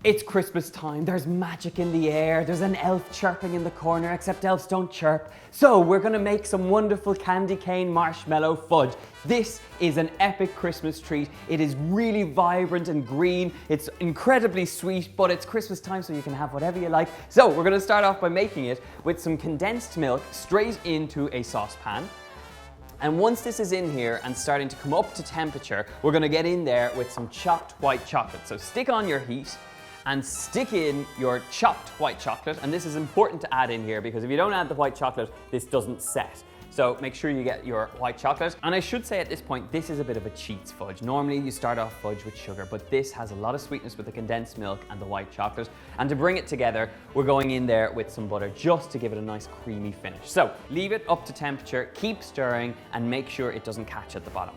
It's Christmas time, there's magic in the air, there's an elf chirping in the corner, except elves don't chirp. So we're gonna make some wonderful candy cane marshmallow fudge. This is an epic Christmas treat. It is really vibrant and green. It's incredibly sweet, but it's Christmas time, so you can have whatever you like. So we're gonna start off by making it with some condensed milk straight into a saucepan. And once this is in here and starting to come up to temperature, we're gonna get in there with some chopped white chocolate. So stick on your heat and stick in your chopped white chocolate. And this is important to add in here because if you don't add the white chocolate, this doesn't set. So make sure you get your white chocolate. And I should say at this point, this is a bit of a cheats fudge. Normally you start off fudge with sugar, but this has a lot of sweetness with the condensed milk and the white chocolate. And to bring it together, we're going in there with some butter just to give it a nice creamy finish. So leave it up to temperature, keep stirring, and make sure it doesn't catch at the bottom.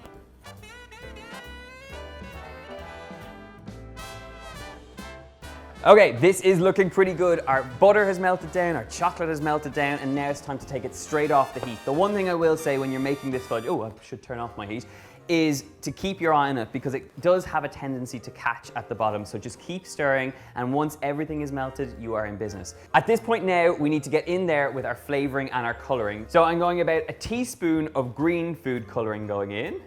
Okay, this is looking pretty good. Our butter has melted down, our chocolate has melted down, and now it's time to take it straight off the heat. The one thing I will say when you're making this fudge, I should turn off my heat, is to keep your eye on it because it does have a tendency to catch at the bottom. So just keep stirring, and once everything is melted, you are in business. At this point now, we need to get in there with our flavoring and our coloring. So I'm going about a teaspoon of green food coloring going in.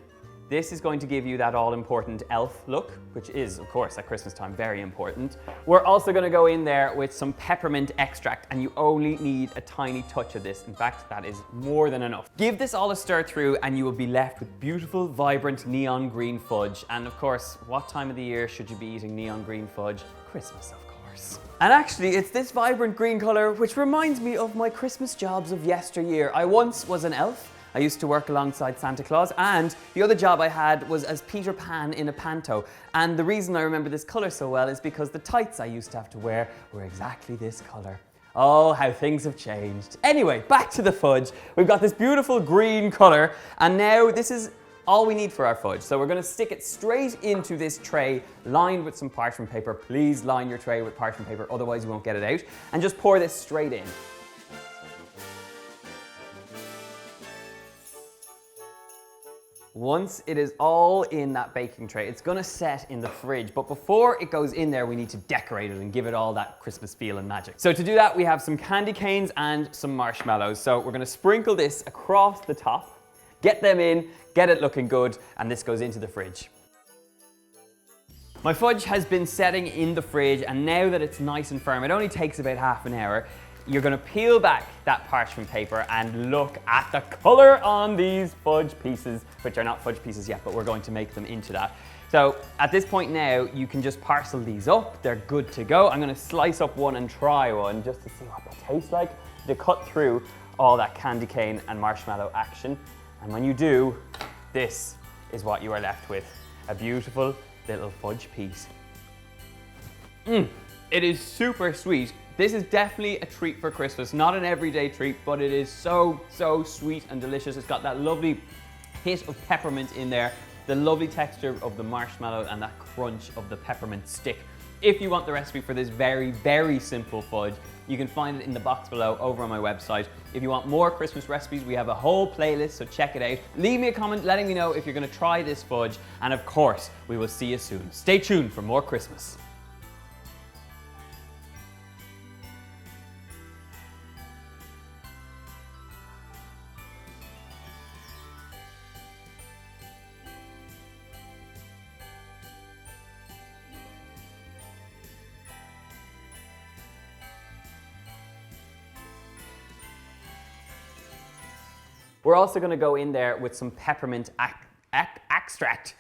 This is going to give you that all-important elf look, which is, of course, at Christmas time, very important. We're also going to go in there with some peppermint extract, and you only need a tiny touch of this. In fact, that is more than enough. Give this all a stir through, and you will be left with beautiful, vibrant neon green fudge. And of course, what time of the year should you be eating neon green fudge? Christmas, of course. And actually, it's this vibrant green color which reminds me of my Christmas jobs of yesteryear. I once was an elf. I used to work alongside Santa Claus, and the other job I had was as Peter Pan in a panto. And the reason I remember this color so well is because the tights I used to have to wear were exactly this color. Oh, how things have changed. Anyway, back to the fudge. We've got this beautiful green color, and now this is all we need for our fudge. So we're gonna stick it straight into this tray lined with some parchment paper. Please line your tray with parchment paper, otherwise you won't get it out. And just pour this straight in. Once it is all in that baking tray, it's gonna set in the fridge, but before it goes in there, we need to decorate it and give it all that Christmas feel and magic. So to do that, we have some candy canes and some marshmallows. So we're gonna sprinkle this across the top, get them in, get it looking good, and this goes into the fridge. My fudge has been setting in the fridge, and now that it's nice and firm, it only takes about half an hour. You're gonna peel back that parchment paper and look at the color on these fudge pieces, which are not fudge pieces yet, but we're going to make them into that. So at this point now, you can just parcel these up. They're good to go. I'm gonna slice up one and try one just to see what they taste like, to cut through all that candy cane and marshmallow action. And when you do, this is what you are left with, a beautiful little fudge piece. It is super sweet. This is definitely a treat for Christmas, not an everyday treat, but it is so, so sweet and delicious. It's got that lovely hit of peppermint in there, the lovely texture of the marshmallow and that crunch of the peppermint stick. If you want the recipe for this very, very simple fudge, you can find it in the box below over on my website. If you want more Christmas recipes, we have a whole playlist, so check it out. Leave me a comment letting me know if you're gonna try this fudge, and of course, we will see you soon. Stay tuned for more Christmas. We're also going to go in there with some peppermint extract.